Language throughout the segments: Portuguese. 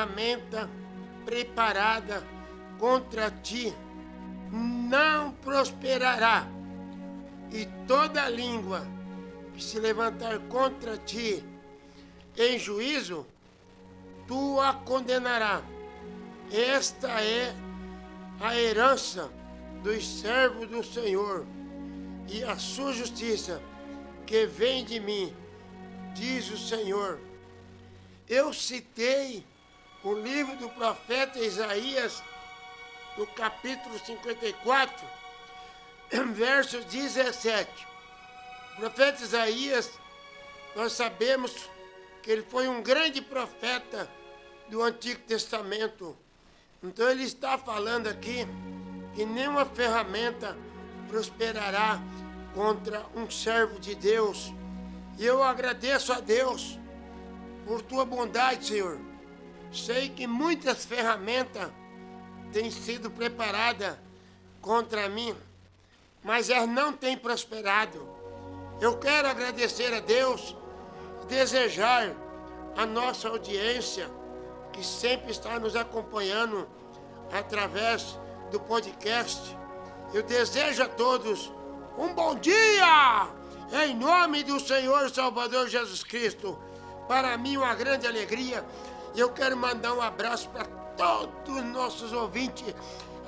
ferramenta preparada contra ti não prosperará, e toda língua que se levantar contra ti em juízo, tu a condenarás. Esta é a herança dos servos do Senhor, e a sua justiça que vem de mim, diz o Senhor. Eu citei o livro do profeta Isaías, no capítulo 54, verso 17. O profeta Isaías, nós sabemos que ele foi um grande profeta do Antigo Testamento. Então ele está falando aqui que nenhuma ferramenta prosperará contra um servo de Deus. E eu agradeço a Deus por tua bondade, Senhor. Sei que muitas ferramentas têm sido preparadas contra mim, mas elas não têm prosperado. Eu quero agradecer a Deus e desejar a nossa audiência, que sempre está nos acompanhando através do podcast. Eu desejo a todos um bom dia, em nome do Senhor Salvador Jesus Cristo. Para mim, uma grande alegria. Eu quero mandar um abraço para todos os nossos ouvintes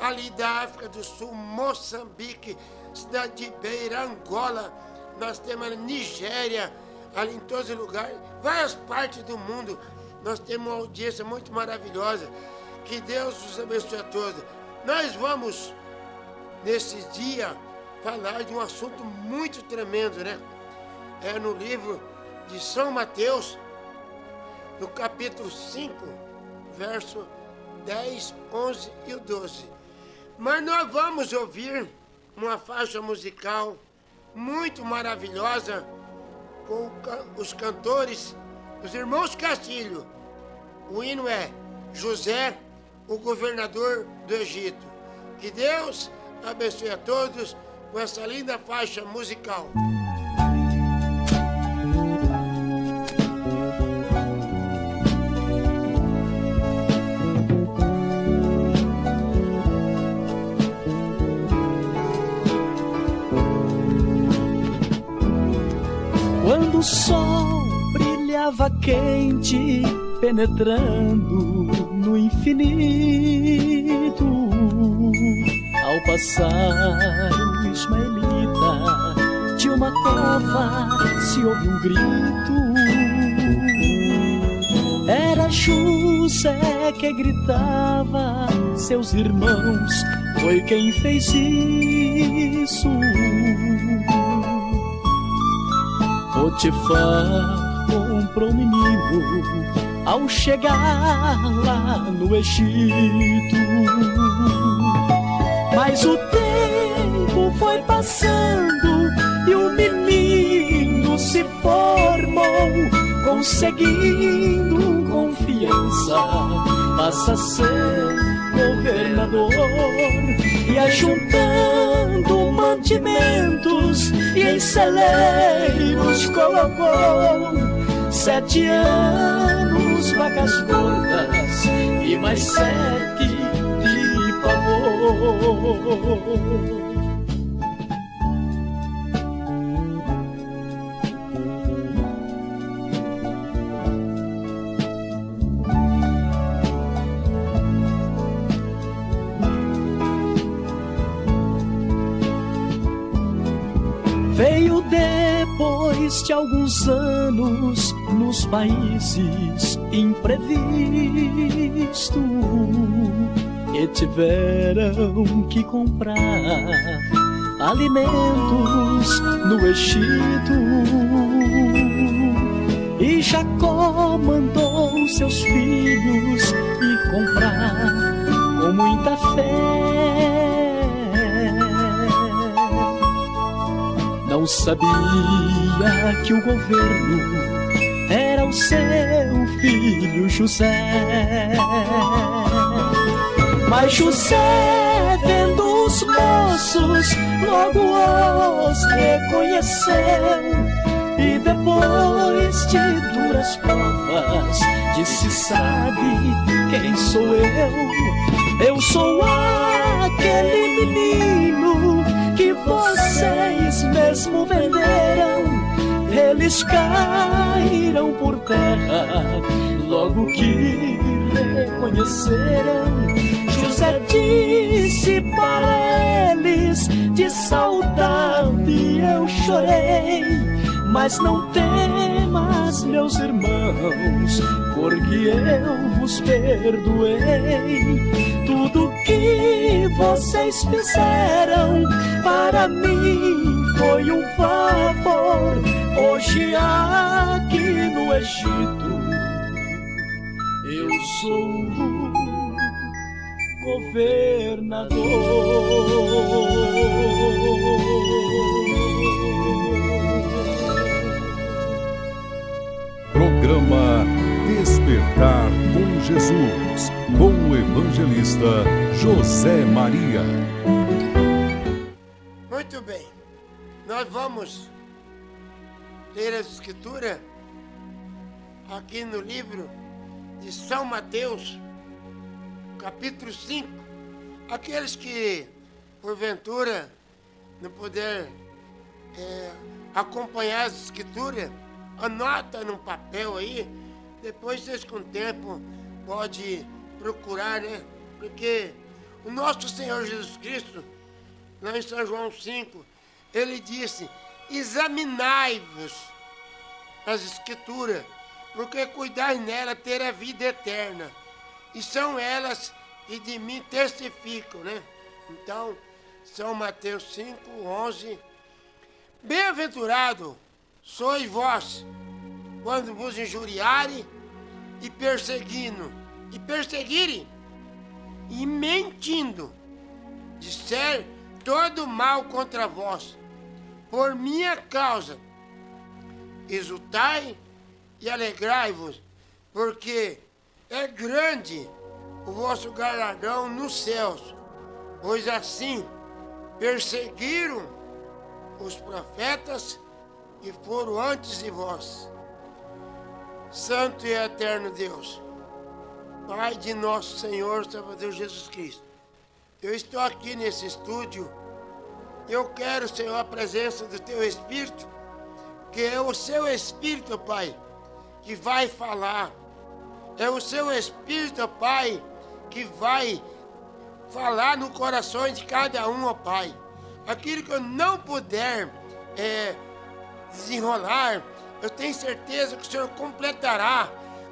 ali da África do Sul, Moçambique, cidade de Beira, Angola. Nós temos a Nigéria, ali em todos os lugares, várias partes do mundo. Nós temos uma audiência muito maravilhosa. Que Deus os abençoe a todos. Nós vamos, nesse dia, falar de um assunto muito tremendo, né? É no livro de São Mateus, no capítulo 5, verso 10, 11 e 12. Mas nós vamos ouvir uma faixa musical muito maravilhosa com os cantores, os irmãos Castilho. O hino é José, o governador do Egito. Que Deus abençoe a todos com essa linda faixa musical. Quando o sol brilhava quente, penetrando no infinito, ao passar o ismaelita de uma cova se ouve um grito. Era José que gritava, seus irmãos, foi quem fez isso. Potifar comprou o menino ao chegar lá no Egito. Mas o tempo foi passando e o menino se formou, conseguindo confiança, passa a ser governador, e ajuntando mantimentos e em celeiros colocou 7 anos vacas gordas e mais 7 de pavor. Veio depois de alguns anos nos países imprevisto e tiveram que comprar alimentos no Egito. E Jacó mandou seus filhos ir comprar com muita fé. Não sabia que o governo era o seu filho José. Mas José, vendo os moços, logo os reconheceu E depois de duras provas, disse: sabe quem sou eu? Eu sou aquele menino que vocês mesmo venderam. Eles caíram por terra logo que reconheceram. José disse para eles: de saudade eu chorei, mas não temas, meus irmãos, porque eu vos perdoei. Tudo que vocês fizeram para mim foi um favor. Hoje aqui no Egito eu sou o governador. Programa Despertar com Jesus, com o evangelista José Maria. Muito bem, nós vamos ler a Escritura aqui no livro de São Mateus, capítulo 5. Aqueles que, porventura, não puder acompanhar a Escritura, anota num papel aí, depois vocês com o tempo podem procurar, né? Porque o nosso Senhor Jesus Cristo, lá em São João 5, ele disse: examinai-vos as Escrituras, porque cuidai nela ter a vida eterna, e são elas que de mim testificam, né? Então, São Mateus 5, 11, bem-aventurado sois vós, quando vos injuriarem e perseguirem e mentindo, disser todo mal contra vós, por minha causa. Exultai e alegrai-vos, porque é grande o vosso galardão nos céus, pois assim perseguiram os profetas que foram antes de vós. Santo e eterno Deus, Pai de nosso Senhor Salvador Jesus Cristo, eu estou aqui nesse estúdio. Eu quero, Senhor, a presença do Teu Espírito, que é o Seu Espírito, Pai, que vai falar. É o Seu Espírito, Pai, que vai falar no coração de cada um, ó Pai. Aquilo que eu não puder desenrolar, eu tenho certeza que o Senhor completará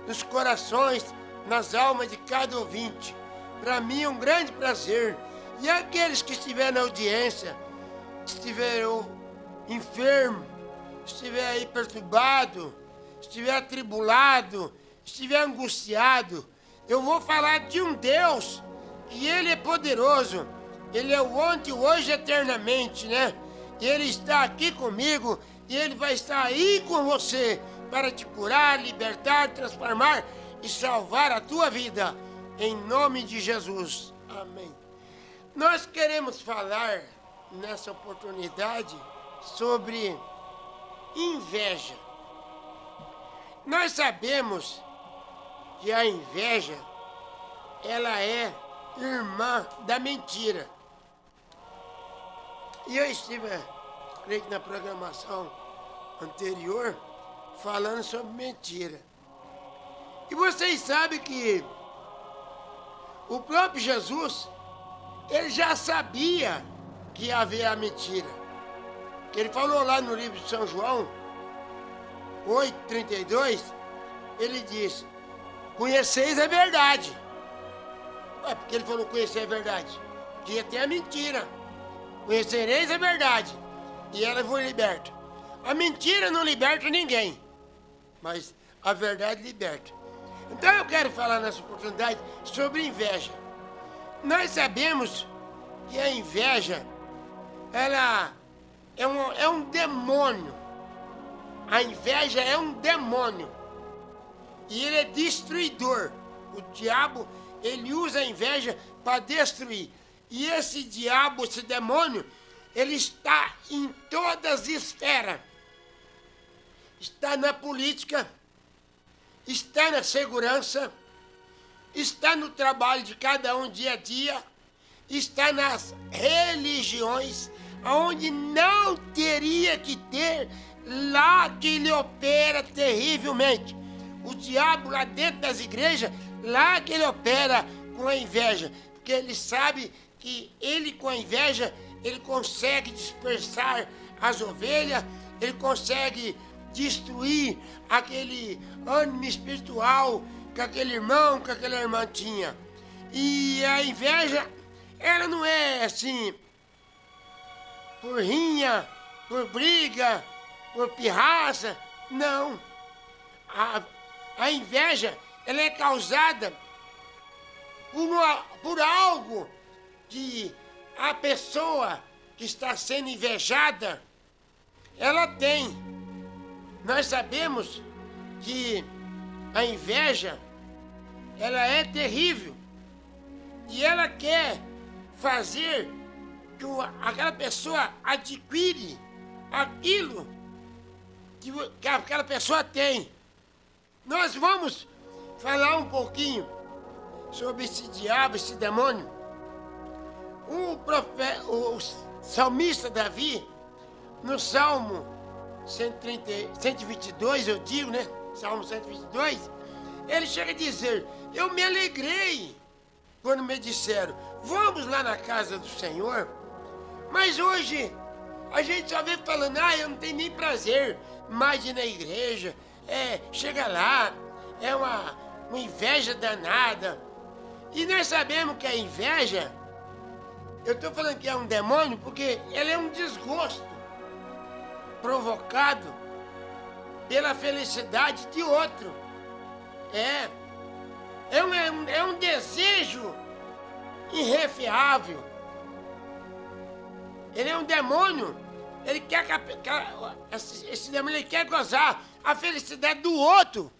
nos corações, nas almas de cada ouvinte. Para mim é um grande prazer. E aqueles que estiverem na audiência, estiver enfermo, estiver aí perturbado, estiver atribulado, estiver angustiado, eu vou falar de um Deus que Ele é poderoso. Ele é o ontem, o hoje, eternamente, né? E Ele está aqui comigo e Ele vai estar aí com você para te curar, libertar, transformar e salvar a tua vida. Em nome de Jesus. Amém. Nós queremos falar nessa oportunidade sobre inveja. Nós sabemos que a inveja, ela é irmã da mentira. E eu estive, creio que na programação anterior, falando sobre mentira. E vocês sabem que o próprio Jesus, ele já sabia que havia a mentira. Ele falou lá no livro de São João 8:32, ele disse: conheceis a verdade. Ué, porque ele falou conhecer a verdade? Que ia ter a mentira. Conhecereis a verdade, e ela vos liberta. A mentira não liberta ninguém, mas a verdade liberta. Então eu quero falar nessa oportunidade sobre inveja. Nós sabemos que a inveja, ela é um demônio. A inveja é um demônio. E ele é destruidor. O diabo, ele usa a inveja para destruir. E esse diabo, esse demônio, ele está em todas as esferas. está na política, está na segurança, está no trabalho de cada um dia a dia, está nas religiões, onde não teria que ter, lá que ele opera terrivelmente. O diabo lá dentro das igrejas, lá que ele opera com a inveja, porque ele sabe que ele com a inveja, ele consegue dispersar as ovelhas, ele consegue destruir aquele ânimo espiritual que aquele irmão, que aquela irmã tinha. E a inveja, ela não é assim, por rinha, por briga, por pirraça, não. A inveja, ela é causada por algo que a pessoa que está sendo invejada, ela tem. Nós sabemos que a inveja, ela é terrível. E ela quer fazer que aquela pessoa adquire aquilo que aquela pessoa tem. Nós vamos falar um pouquinho sobre esse diabo, esse demônio. O salmista Davi, no Salmo 122, eu digo, né? Salmo 122, ele chega a dizer: eu me alegrei quando me disseram, vamos lá na casa do Senhor. Mas hoje, a gente só vê falando, eu não tenho nem prazer mais de ir na igreja. Chega lá, é uma inveja danada. E nós sabemos que a inveja, eu estou falando que é um demônio porque ele é um desgosto provocado pela felicidade de outro. É um desejo irrefreável. Ele é um demônio. Ele quer esse demônio, ele quer gozar a felicidade do outro.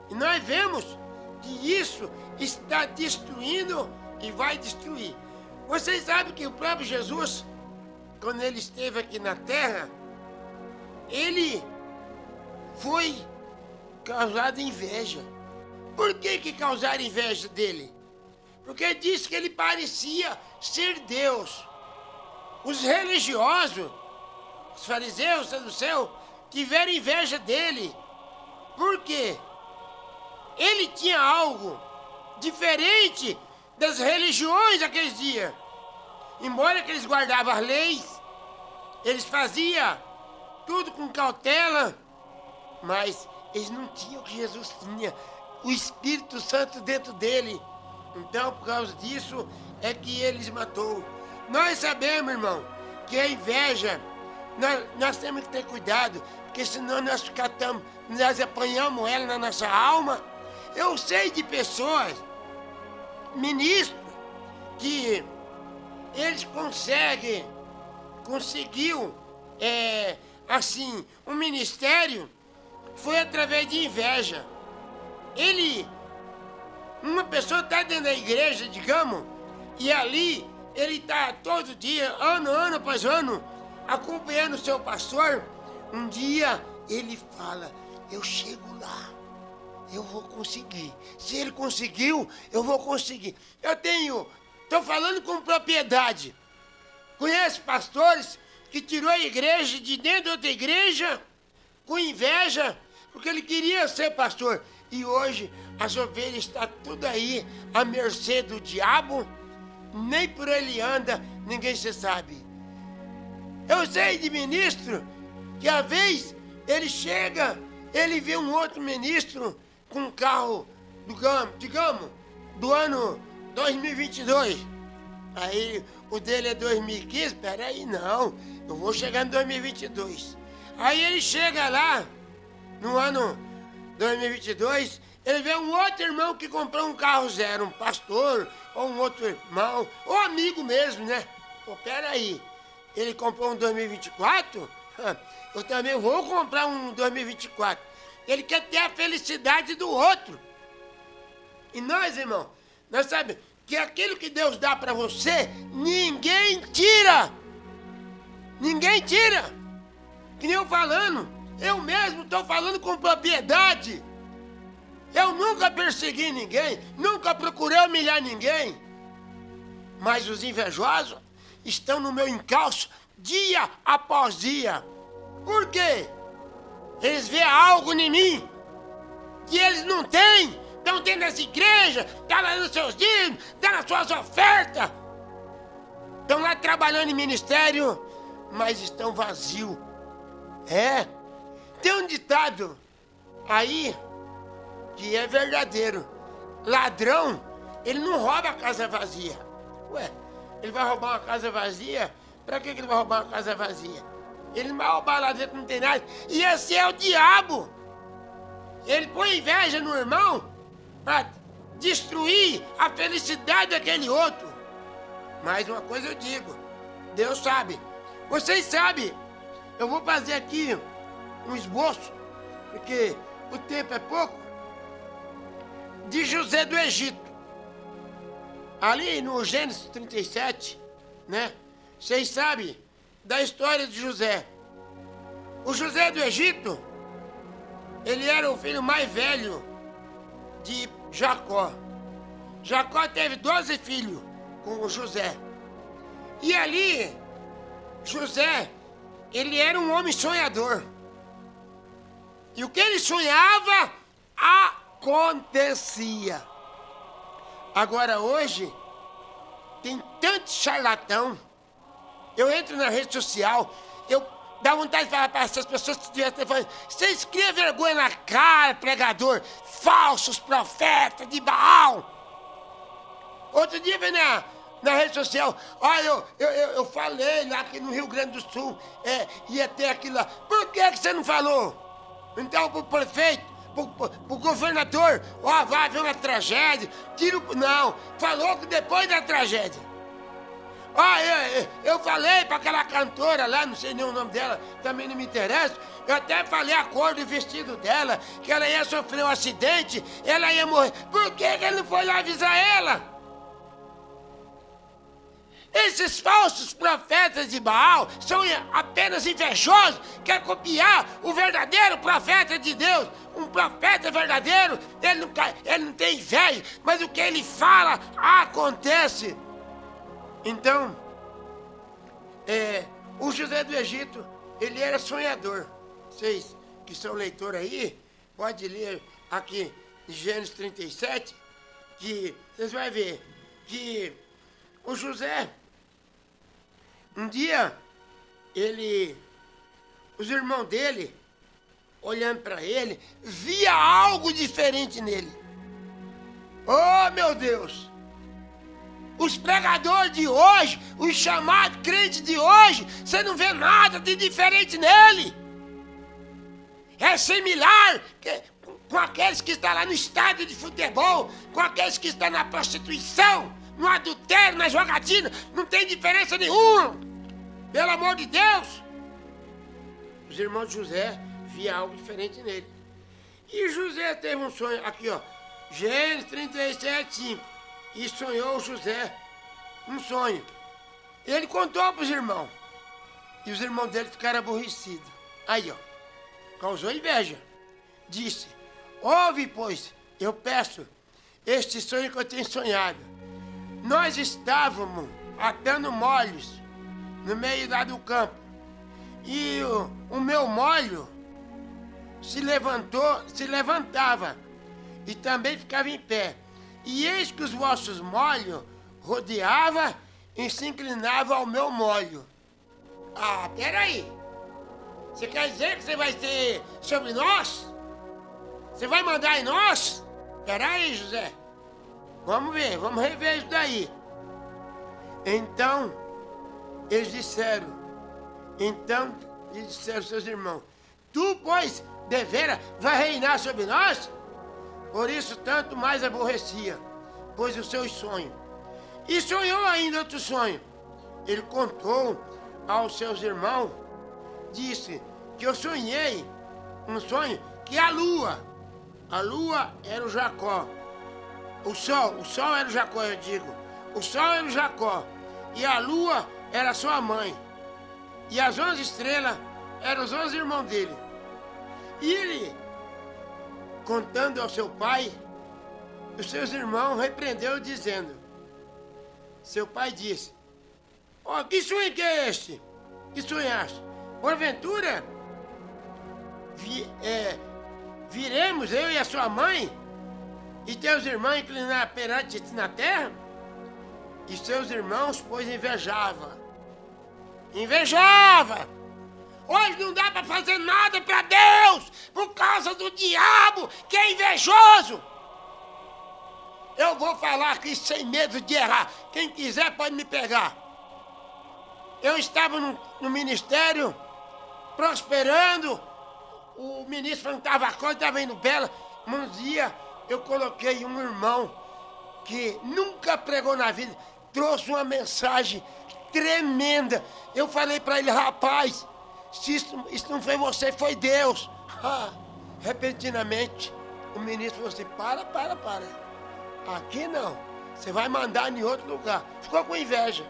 E nós vemos que isso está destruindo e vai destruir. Vocês sabem que o próprio Jesus, quando ele esteve aqui na terra, ele foi causado inveja. Por que causaram inveja dele? Porque disse que ele parecia ser Deus. Os religiosos, os fariseus, os saduceus, tiveram inveja dele. Por quê? Ele tinha algo diferente das religiões daqueles dias. Embora que eles guardavam as leis, eles faziam tudo com cautela, mas eles não tinham o que Jesus tinha, o Espírito Santo dentro dele. Então, por causa disso, é que eles matou. Nós sabemos, irmão, que a inveja, nós temos que ter cuidado, porque senão nós apanhamos ela na nossa alma. Eu sei de pessoas, ministros, que eles conseguiu, assim, um ministério, foi através de inveja. Uma pessoa está dentro da igreja, digamos, e ali ele está todo dia, ano após ano, acompanhando o seu pastor. Um dia ele fala, eu chego lá, eu vou conseguir. Se ele conseguiu, eu vou conseguir. Estou falando com propriedade. Conhece pastores que tirou a igreja de dentro de outra igreja com inveja, porque ele queria ser pastor. E hoje as ovelhas estão tudo aí à mercê do diabo. Nem por ele anda, ninguém se sabe. Eu sei de ministro que às vezes ele chega, ele vê um outro ministro com um carro, digamos, do ano 2022. Aí o dele é 2015, peraí, não, eu vou chegar em 2022. Aí ele chega lá, no ano 2022, ele vê um outro irmão que comprou um carro zero, um pastor, ou um outro irmão, ou amigo mesmo, né? Pô, peraí, ele comprou um 2024? Eu também vou comprar um 2024. Ele quer ter a felicidade do outro. E nós, irmão, nós sabemos que aquilo que Deus dá para você, ninguém tira. Ninguém tira. Que nem eu falando, Eu mesmo estou falando com propriedade. Eu nunca persegui ninguém, nunca procurei humilhar ninguém. Mas os invejosos estão no meu encalço dia após dia. Por quê? Eles veem algo em mim que eles não têm. Estão dentro das igrejas, estão lá nos seus dízimos, estão nas suas ofertas. Estão lá trabalhando em ministério, mas estão vazios. Tem um ditado aí que é verdadeiro. Ladrão, ele não rouba a casa vazia. Ué, ele vai roubar uma casa vazia? Pra que ele vai roubar uma casa vazia? Ele não vai roubar lá dentro, não tem nada. E esse é o diabo. Ele põe inveja no irmão para destruir a felicidade daquele outro. Mas uma coisa eu digo, Deus sabe. Vocês sabem, eu vou fazer aqui um esboço, porque o tempo é pouco, de José do Egito. Ali no Gênesis 37, né? Vocês sabem da história de José. O José do Egito, ele era o filho mais velho de Jacó. Jacó teve 12 filhos com o José. E ali, José, ele era um homem sonhador. E o que ele sonhava, acontecia. Agora hoje, tem tanto charlatão. Eu entro na rede social, eu dá vontade de falar para essas pessoas que estivessem falando, vocês criam vergonha na cara, pregador, falsos profetas de Baal. Outro dia veio na rede social, olha, eu falei lá que no Rio Grande do Sul ia ter aquilo lá. Por que você não falou? Então pro prefeito, pro governador, vai haver uma tragédia, não, falou que depois da tragédia. Eu falei para aquela cantora lá, não sei nem o nome dela, também não me interessa. Eu até falei a cor do vestido dela, que ela ia sofrer um acidente, ela ia morrer. Por que ele não foi lá avisar ela? Esses falsos profetas de Baal são apenas invejosos, querem copiar o verdadeiro profeta de Deus. Um profeta verdadeiro, ele não tem inveja, mas o que ele fala acontece. Então, o José do Egito, ele era sonhador. Vocês que são leitores aí, pode ler aqui em Gênesis 37, que vocês vão ver que o José, um dia, os irmãos dele, olhando para ele, via algo diferente nele. Oh, meu Deus! Os pregadores de hoje, os chamados crentes de hoje, você não vê nada de diferente nele. É similar com aqueles que estão lá no estádio de futebol, com aqueles que estão na prostituição, no adultério, na jogatina, não tem diferença nenhuma. Pelo amor de Deus. Os irmãos de José viam algo diferente nele. E José teve um sonho, aqui ó, Gênesis 37, 5. E sonhou José um sonho. Ele contou para os irmãos. E os irmãos dele ficaram aborrecidos. Aí, ó, causou inveja. Disse, ouve, pois, eu peço, este sonho que eu tenho sonhado. Nós estávamos atando molhos no meio lá do campo. E o meu molho se levantava e também ficava em pé. E eis que os vossos molhos rodeavam e se inclinavam ao meu molho. Peraí. Você quer dizer que você vai ter sobre nós? Você vai mandar em nós? Peraí, José. Vamos ver, vamos rever isso daí. Então, eles disseram, seus irmãos, tu, pois, devera, vai reinar sobre nós? Por isso, tanto mais aborrecia, pois o seu sonho. E sonhou ainda outro sonho. Ele contou aos seus irmãos, disse que eu sonhei um sonho que a lua era o Jacó. O sol era o Jacó, eu digo. O sol era o Jacó. E a lua era sua mãe. E as 11 estrelas eram os 11 irmãos dele. E ele, contando ao seu pai, os seus irmãos repreendeu dizendo, seu pai disse, ó, que sonho que é este? Que sonhaste? Porventura, viremos eu e a sua mãe e teus irmãos inclinar perante ti na terra? E seus irmãos, pois, invejava. Hoje não dá para fazer nada para Deus por causa do diabo que é invejoso. Eu vou falar aqui sem medo de errar. Quem quiser pode me pegar. Eu estava no ministério, prosperando. O ministro não estava conta, estava indo bela. Um dia eu coloquei um irmão que nunca pregou na vida, trouxe uma mensagem tremenda. Eu falei para ele, rapaz, se isso não foi você, foi Deus. Repentinamente, o ministro falou assim, para. Aqui não, você vai mandar em outro lugar. Ficou com inveja.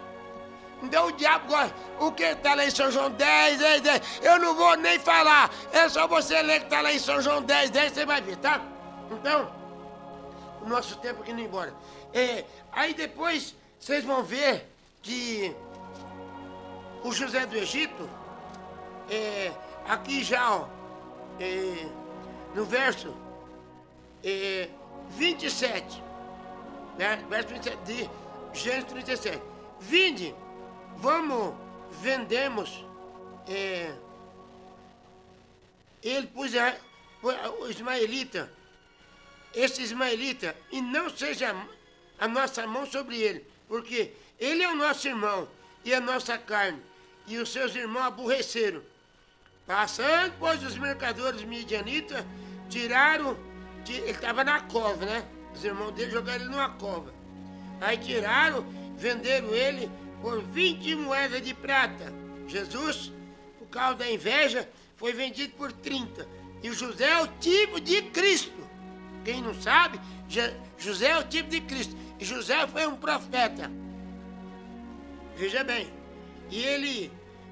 Então o diabo gosta. O que está lá em São João 10, eu não vou nem falar. É só você ler que está lá em São João 10, você vai ver, tá? Então, o nosso tempo aqui não embora. Aí depois, vocês vão ver que o José do Egito, aqui já, ó, no verso 27, né? Verso 27 de Gênesis 37. Vinde, vendemos. Ele pôs o ismaelita, esse ismaelita, e não seja a nossa mão sobre ele, porque ele é o nosso irmão e a nossa carne, e os seus irmãos aborreceram. Passando, pois, os mercadores midianitas tiraram, ele estava na cova, né? Os irmãos dele jogaram ele numa cova. Aí tiraram, venderam ele por 20 moedas de prata. Jesus, por causa da inveja, foi vendido por 30. E o José é o tipo de Cristo. Quem não sabe, José é o tipo de Cristo. E José foi um profeta. Veja bem. E ele,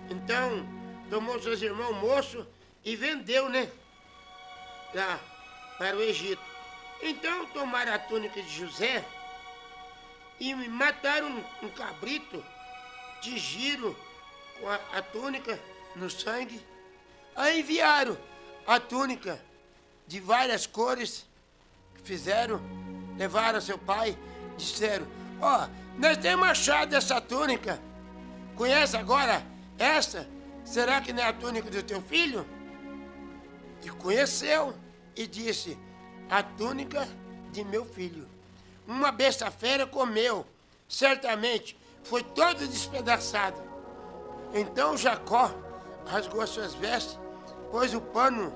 então, tomou seus irmãos moços e vendeu, né? Lá, para o Egito. Então tomaram a túnica de José e mataram um cabrito, tingiram com a túnica no sangue. Aí enviaram a túnica de várias cores que fizeram, levaram a seu pai, disseram, ó, nós temos achado essa túnica, conhece agora essa? Será que não é a túnica do teu filho? E conheceu e disse, a túnica de meu filho. Uma besta fera comeu, certamente foi todo despedaçado. Então Jacó rasgou as suas vestes, pôs o pano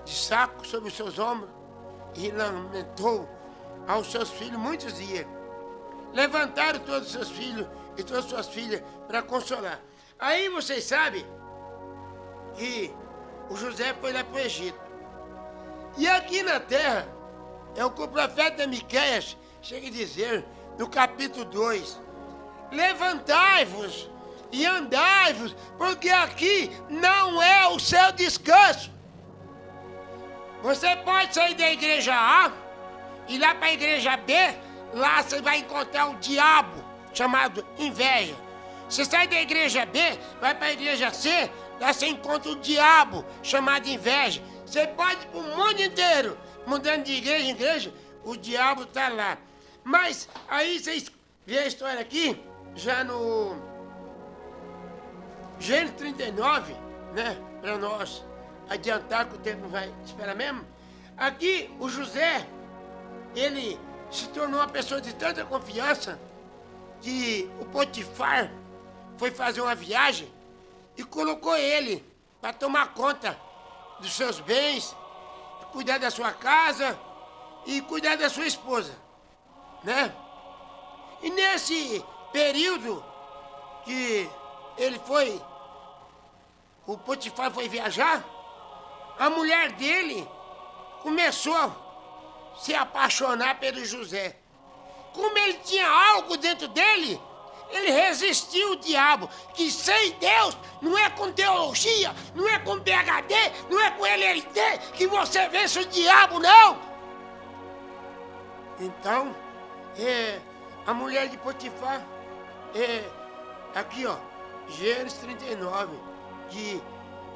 de saco sobre os seus ombros e lamentou aos seus filhos muitos dias. Levantaram todos os seus filhos e todas as suas filhas para consolar. Aí vocês sabem que o José foi lá para o Egito. E aqui na terra, é o que o profeta Miqueias chega a dizer, no capítulo 2. Levantai-vos e andai-vos, porque aqui não é o seu descanso. Você pode sair da igreja A, ir lá para a igreja B, lá você vai encontrar um diabo chamado inveja. Você sai da igreja B, vai para a igreja C, lá você encontra um diabo chamado inveja. Você pode ir para o mundo inteiro, mudando de igreja em igreja, o diabo está lá. Mas aí vocês vê a história aqui, já no Gênesis 39, né? Para nós adiantar que o tempo não vai esperar mesmo. Aqui o José, ele se tornou uma pessoa de tanta confiança que o Potifar foi fazer uma viagem e colocou ele para tomar conta dos seus bens, cuidar da sua casa e cuidar da sua esposa, né? E nesse período que o Potifar foi viajar, a mulher dele começou a se apaixonar pelo José. Como ele tinha algo dentro dele, ele resistiu o diabo, que sem Deus não é com teologia, não é com PhD, não é com LLT que você vence o diabo, não. Então, a mulher de Potifar, aqui ó, Gênesis 39, que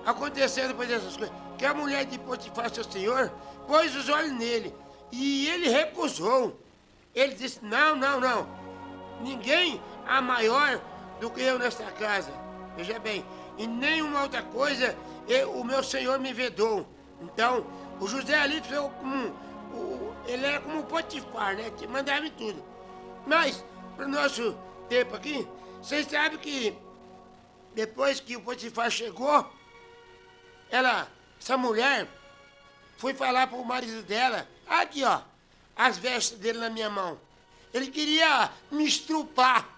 aconteceu depois dessas coisas, que a mulher de Potifar, seu senhor, pôs os olhos nele, e ele recusou. Ele disse, não, ninguém há maior do que eu nesta casa. Veja bem, e nenhuma outra coisa o meu senhor me vedou. Então, o José ali foi como, ele era como o Potifar, né, que mandava em tudo. Mas, para o nosso tempo aqui, vocês sabem que depois que o Potifar chegou, essa mulher foi falar para o marido dela, aqui ó, as vestes dele na minha mão. Ele queria me estrupar.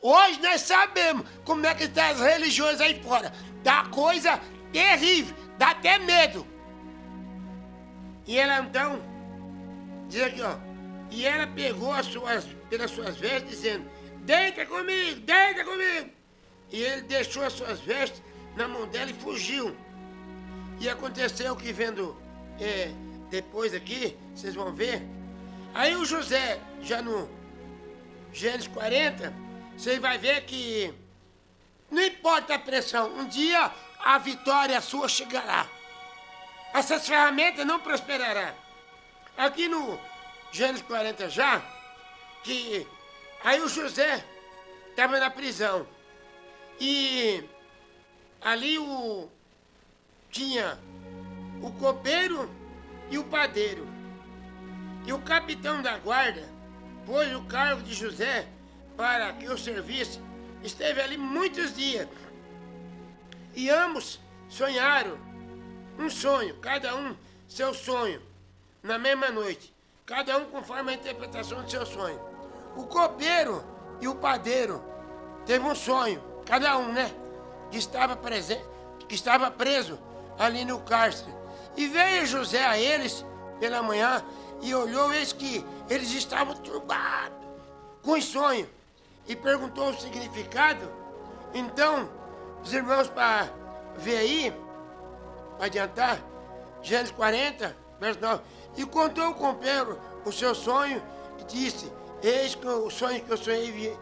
Hoje nós sabemos como é que estão as religiões aí fora. Dá coisa terrível, dá até medo. E ela então, diz aqui ó, e ela pegou pelas suas vestes dizendo, deita comigo, deita comigo. E ele deixou as suas vestes na mão dela e fugiu. E aconteceu que vendo depois aqui, vocês vão ver, aí o José, já no Gênesis 40, você vai ver que não importa a pressão, um dia a vitória sua chegará. Essas ferramentas não prosperarão. Aqui no Gênesis 40 já, que aí o José estava na prisão. E ali tinha o copeiro e o padeiro. E o capitão da guarda pôs o cargo de José para que o servisse. Esteve ali muitos dias. E ambos sonharam um sonho, cada um seu sonho, na mesma noite. Cada um conforme a interpretação do seu sonho. O copeiro e o padeiro teve um sonho, cada um, né? Que estava preso ali no cárcere. E veio José a eles pela manhã e olhou, eis que eles estavam turbados com o sonho. E perguntou o significado. Então, os irmãos, para ver aí, para adiantar, Gênesis 40, verso 9. E contou o copeiro o seu sonho e disse, eis que o sonho que eu sonhei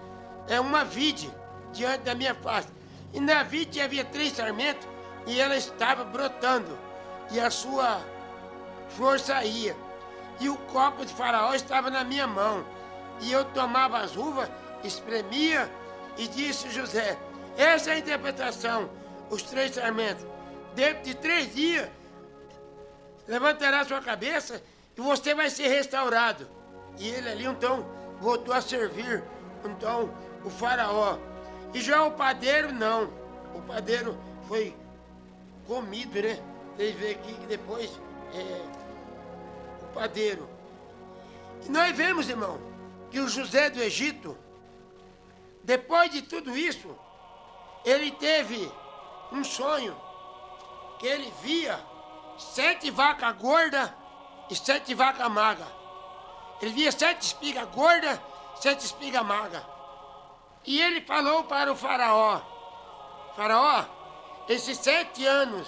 é uma vide diante da minha face. E na vide havia 3 sarmentos e ela estava brotando e a sua flor saía. E o copo de Faraó estava na minha mão. E eu tomava as uvas, espremia e disse José, essa é a interpretação, os 3 sarmentos. Dentro de 3 dias, levantará sua cabeça e você vai ser restaurado. E ele ali então voltou a servir então o Faraó. E já o padeiro não. O padeiro foi comido, né? Vocês veem aqui que depois o padeiro. E nós vemos, irmão, que o José do Egito, depois de tudo isso, ele teve um sonho que ele via 7 vacas gordas e 7 vacas magras. Ele via 7 espigas gordas, 7 espigas magras. E ele falou para o Faraó, Faraó, esses 7 anos,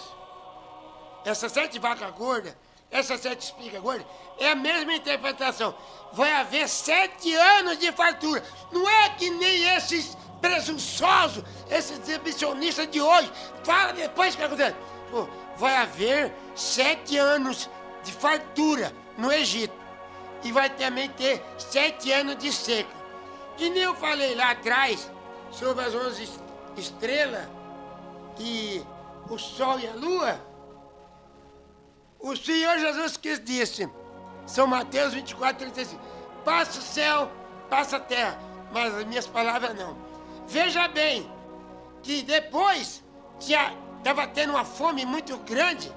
essas 7 vacas gordas, essas 7 espigas gordas, é a mesma interpretação. Vai haver 7 anos de fartura. Não é que nem esses presunçosos, esses exibicionistas de hoje, fala depois o que acontece. Pô, vai haver 7 anos de fartura no Egito. E vai também ter 7 anos de seca. Que nem eu falei lá atrás, sobre as 11 estrelas e o sol e a lua. O Senhor Jesus Cristo disse, São Mateus 24, 35, passa o céu, passa a terra, mas as minhas palavras não. Veja bem, que depois estava tendo uma fome muito grande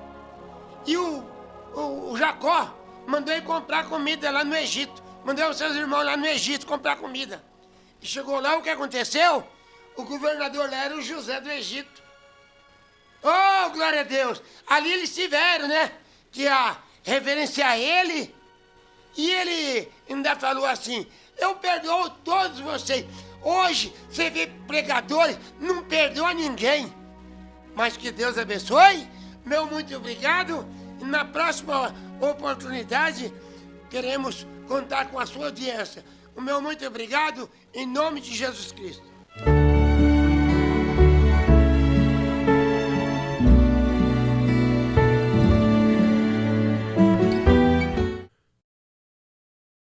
e o Jacó mandou ele comprar comida lá no Egito. Mandou os seus irmãos lá no Egito comprar comida. E chegou lá, o que aconteceu? O governador lá era o José do Egito. Oh, glória a Deus! Ali eles tiveram, né? Que a reverenciar ele. E ele ainda falou assim, Eu perdoo todos vocês. Hoje, você vê pregadores, não perdoa ninguém. Mas que Deus abençoe. Meu muito obrigado. E na próxima oportunidade, queremos contar com a sua audiência. O meu muito obrigado, em nome de Jesus Cristo.